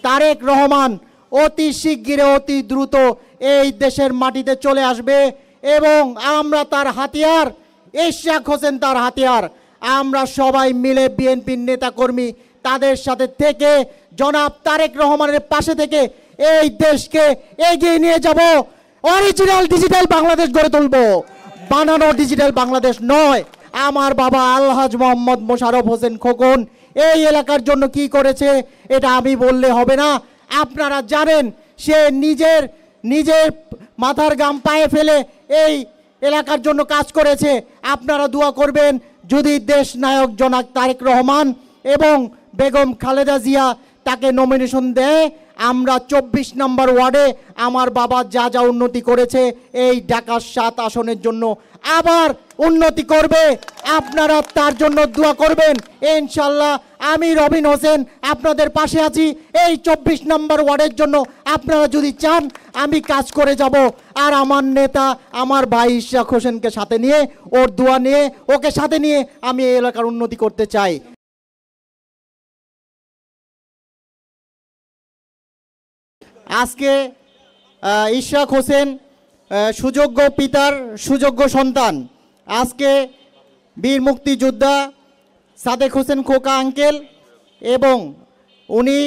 তারেক রহমান অতি শিগগিরে অতি দ্রুত এই দেশের মাটিতে চলে আসবে এবং আমরা তার হাতিয়ার, ইশরাক হোসেন তার হাতিয়ার, আমরা সবাই মিলে বিএনপির নেতাকর্মী তাদের সাথে থেকে জনাব তারেক রহমানের পাশে থেকে এই দেশকে এগিয়ে নিয়ে যাব। অরিজিনাল ডিজিটাল বাংলাদেশ গড়ে তুলব, বানানো ডিজিটাল বাংলাদেশ নয়। আমার বাবা আলহাজ মোহাম্মদ মোশাররফ হোসেন খোকন এই এলাকার জন্য কি করেছে এটা আমি বললে হবে না, আপনারা জানেন। সে নিজের মাথার ঘাম পায়ে ফেলে এই এলাকার জন্য কাজ করেছে। আপনারা দোয়া করবেন যদি দেশ নায়ক জনাব তারেক রহমান এবং বেগম খালেদা জিয়া তাকে নমিনেশন দেয়, আমরা 24 নম্বর ওয়ার্ডে আমার বাবা যা যা উন্নতি করেছে এই ঢাকা 7 আসনের জন্য আবার উন্নতি করবে। আপনারা তার জন্য দোয়া করবেন ইনশাল্লাহ। আমি রবিন হোসেন আপনাদের পাশে আছি এই 24 নম্বর ওয়ার্ডের জন্য। আপনারা যদি চান আমি কাজ করে যাব। আর আমার নেতা আমার ভাই ইশরাক হোসেনকে সাথে নিয়ে, ওর দোয়া নিয়ে, ওকে সাথে নিয়ে আমি এই এলাকার উন্নতি করতে চাই। আজকে ইশরাক হোসেন সুযোগ্য পিতার সুযোগ্য সন্তান। আজকে বীর মুক্তিযোদ্ধা সাদেক হোসেন খোকা আঙ্কেল এবং উনি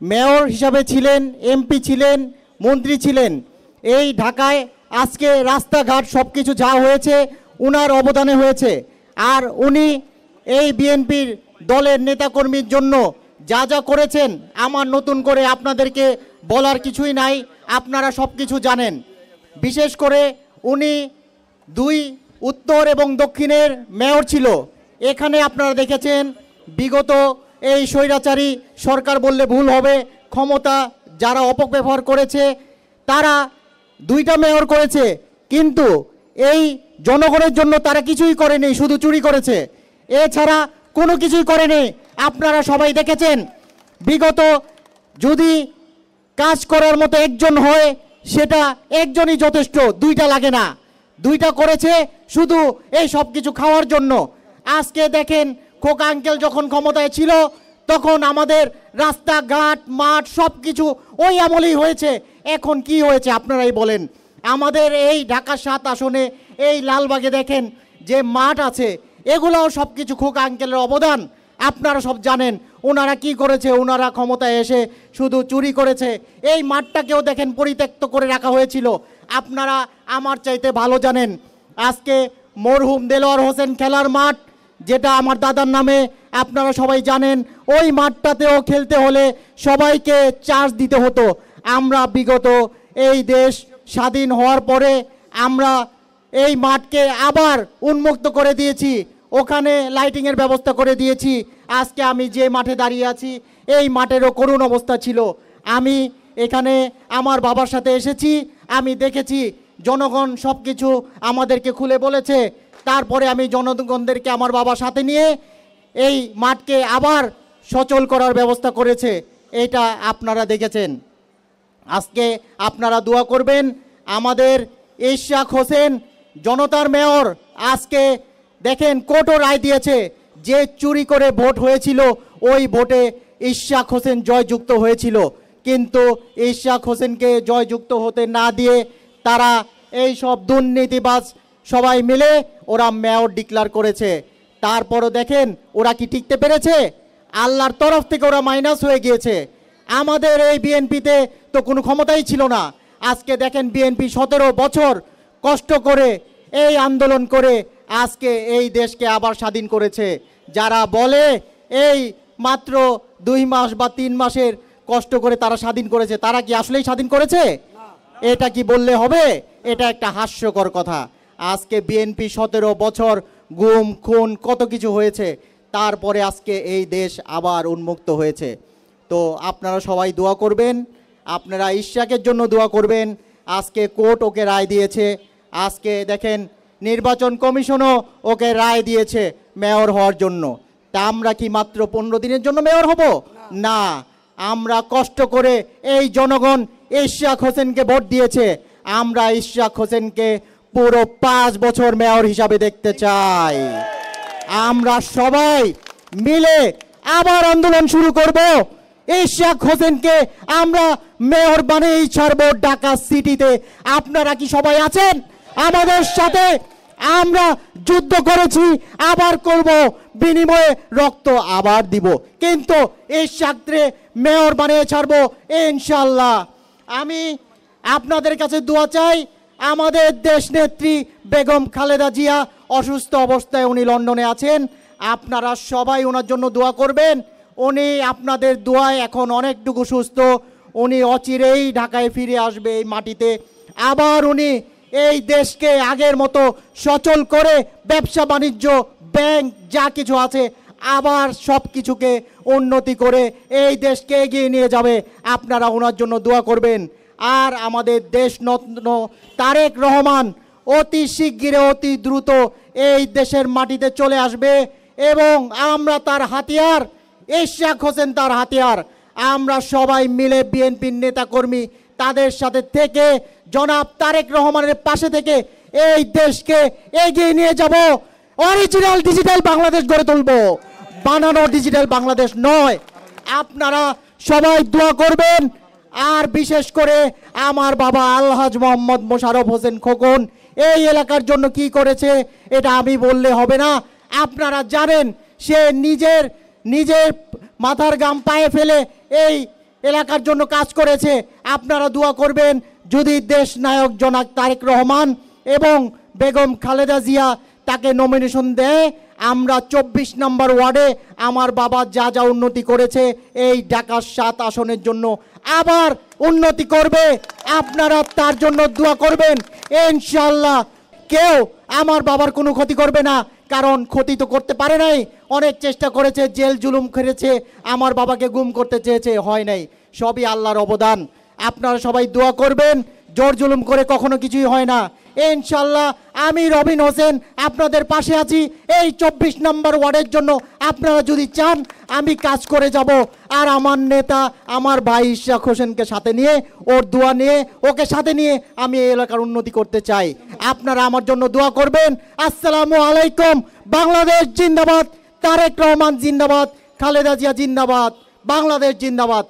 মেয়র হিসাবে ছিলেন, এমপি ছিলেন, মন্ত্রী ছিলেন। এই ঢাকায় আজকে রাস্তাঘাট সব কিছু যা হয়েছে উনার অবদানে হয়েছে। আর উনি এই বিএনপির দলের নেতাকর্মীর জন্য যা যা করেছেন আমার নতুন করে আপনাদেরকে বলার কিছুই নাই, আপনারা সব কিছু জানেন। বিশেষ করে উনি 2 উত্তর এবং দক্ষিণের মেয়র ছিল। এখানে আপনারা দেখেছেন বিগত এই স্বৈরাচারী সরকার বললে ভুল হবে, ক্ষমতা যারা অপব্যবহার করেছে তারা 2টা মেয়র করেছে, কিন্তু এই জনগণের জন্য তারা কিছুই করেনি, শুধু চুরি করেছে, এছাড়া কোনো কিছুই করেনি। আপনারা সবাই দেখেছেন বিগত যদি কাজ করার মতো একজন হয় সেটা একজনই যথেষ্ট, 2টা লাগে না। 2টা করেছে শুধু এই সব কিছু খাওয়ার জন্য। আজকে দেখেন খোকা আঙ্কেল যখন ক্ষমতায় ছিল তখন আমাদের রাস্তাঘাট মাঠ সব কিছু ওই আমলেই হয়েছে। এখন কি হয়েছে আপনারাই বলেন। আমাদের এই ঢাকা 7 আসনে এই লালবাগে দেখেন যে মাঠ আছে, এগুলোও সব কিছু খোকা আঙ্কেলের অবদান। আপনারা সব জানেন ওনারা কি করেছে। ওনারা ক্ষমতায় এসে শুধু চুরি করেছে। এই মাঠটাকেও দেখেন পরিত্যক্ত করে রাখা হয়েছিল। আপনারা আমার চাইতে ভালো জানেন। আজকে মরহুম দেলোয়ার হোসেন খেলার মাঠ, যেটা আমার দাদার নামে, আপনারা সবাই জানেন ওই মাঠটাতেও খেলতে হলে সবাইকে চার্জ দিতে হতো। আমরা বিগত এই দেশ স্বাধীন হওয়ার পরে আমরা এই মাঠকে আবার উন্মুক্ত করে দিয়েছি, ওখানে লাইটিংয়ের ব্যবস্থা করে দিয়েছি। আজকে আমি যে মাঠে দাঁড়িয়ে আছি এই মাঠেরও করুণ অবস্থা ছিল। আমি এখানে আমার বাবার সাথে এসেছি, আমি দেখেছি জনগণ সব কিছু আমাদেরকে খুলে বলেছে। তারপরে আমি জনগণদেরকে আমার বাবার সাথে নিয়ে এই মাঠকে আবার সচল করার ব্যবস্থা করেছে, এটা আপনারা দেখেছেন। আজকে আপনারা দোয়া করবেন আমাদের ইশরাক হোসেন জনতার মেয়র। আজকে দেখেন কোর্টও রায় দিয়েছে যে চুরি করে ভোট হয়েছিল ওই ভোটে ইশরাক হোসেন জয়যুক্ত হয়েছিল, কিন্তু ইশরাক হোসেনকে জয়যুক্ত হতে না দিয়ে তারা এই সব দুর্নীতিবাজ সবাই মিলে ওরা মেয়র ডিক্লেয়ার করেছে। তারপরও দেখেন ওরা কি টিকতে পেরেছে? আল্লাহর তরফ থেকে ওরা মাইনাস হয়ে গিয়েছে। আমাদের এই বিএনপিতে তো কোনো ক্ষমতাই ছিল না। আজকে দেখেন বিএনপি 17 বছর কষ্ট করে এই আন্দোলন করে আজকে এই দেশকে আবার স্বাধীন করেছে। যারা বলে এই মাত্র 2 মাস বা 3 মাসের কষ্ট করে তারা স্বাধীন করেছে, তারা কি আসলেই স্বাধীন করেছে? এটা কি বললে হবে? এটা একটা হাস্যকর কথা। আজকে বিএনপি 17 বছর গুম খুন কত কিছু হয়েছে, তারপরে আজকে এই দেশ আবার উন্মুক্ত হয়েছে। তো আপনারা সবাই দোয়া করবেন, আপনারা ইশরাকের জন্য দোয়া করবেন। আজকে কোর্ট ওকে রায় দিয়েছে। আজকে দেখেন নির্বাচন কমিশনও ওকে রায় দিয়েছে মেয়র হওয়ার জন্য। তা আমরা কি মাত্র 15 দিনের জন্য মেয়র হব? না, আমরা কষ্ট করে এই জনগণ ইশরাক হোসেনকে ভোট দিয়েছে, আমরা ইশরাক হোসেনকে পুরো 5 বছর মেয়র হিসাবে দেখতে চাই। আমরা সবাই মিলে আবার আন্দোলন শুরু করব। ইশরাক হোসেনকে আমরা মেয়র বানিয়েই ছাড়বো ঢাকা সিটিতে। আপনারা কি সবাই আছেন আমাদের সাথে? আমরা যুদ্ধ করেছি, আবার করব, বিনিময়ে রক্ত আবার দিব, কিন্তু ইশরাককে মেয়র বানিয়ে ছাড়বো ইনশাল্লাহ। আমি আপনাদের কাছে দোয়া চাই। আমাদের দেশ নেত্রী বেগম খালেদা জিয়া অসুস্থ অবস্থায় উনি লন্ডনে আছেন, আপনারা সবাই ওনার জন্য দোয়া করবেন। উনি আপনাদের দোয়ায় এখন অনেকটুকু সুস্থ, উনি অচিরেই ঢাকায় ফিরে আসবে এই মাটিতে। আবার উনি এই দেশকে আগের মতো সচল করে ব্যবসা বাণিজ্য, ব্যাংক যা কিছু আছে আবার সব কিছুকে উন্নতি করে এই দেশকে এগিয়ে নিয়ে যাবে। আপনারা ওনার জন্য দোয়া করবেন। আর আমাদের দেশরত্ন তারেক রহমান অতি শিগগিরে, অতি দ্রুত এই দেশের মাটিতে চলে আসবে এবং আমরা তার হাতিয়ার, ইশরাক হোসেন তার হাতিয়ার। আমরা সবাই মিলে বিএনপির নেতাকর্মী তাদের সাথে থেকে জনাব তারেক রহমানের পাশে থেকে এই দেশকে এগিয়ে নিয়ে যাব। অরিজিনাল ডিজিটাল বাংলাদেশ গড়ে তুলব, বানানো ডিজিটাল বাংলাদেশ নয়। আপনারা সবাই দোয়া করবেন। আর বিশেষ করে আমার বাবা আলহাজ মোহাম্মদ মোশাররফ হোসেন খোকন এই এলাকার জন্য কি করেছে এটা আমি বললে হবে না। আপনারা জানেন সে নিজের মাথার গাম পায়ে ফেলে এই এলাকার জন্য কাজ করেছে। আপনারা দোয়া করবেন যদি দেশ নায়ক জনাব তারেক রহমান এবং বেগম খালেদা জিয়া তাকে নমিনেশন দেয়, আমরা 24 নম্বর ওয়ার্ডে আমার বাবা যা যা উন্নতি করেছে এই ঢাকা 7 আসনের জন্য আবার উন্নতি করবে। আপনারা তার জন্য দোয়া করবেন ইনশাআল্লাহ। কেউ আমার বাবার কোনো ক্ষতি করবে না, কারণ ক্ষতি তো করতে পারে নাই। অনেক চেষ্টা করেছে, জেল জুলুম করেছে, আমার বাবাকে গুম করতে চেয়েছে, হয় নাই। সবই আল্লাহর অবদান। আপনারা সবাই দোয়া করবেন। জোর জুলুম করে কখনো কিছুই হয় না ইনশাল্লাহ। আমি রবিন হোসেন আপনাদের পাশে আছি এই 24 নম্বর ওয়ার্ডের জন্য। আপনারা যদি চান আমি কাজ করে যাব। আর আমার নেতা আমার ভাই ইশরাক হোসেনকে সাথে নিয়ে, ওর দোয়া নিয়ে, ওকে সাথে নিয়ে আমি এই এলাকার উন্নতি করতে চাই। আপনারা আমার জন্য দোয়া করবেন। আসসালামু আলাইকুম। বাংলাদেশ জিন্দাবাদ, তারেক রহমান জিন্দাবাদ, খালেদা জিয়া জিন্দাবাদ, বাংলাদেশ জিন্দাবাদ।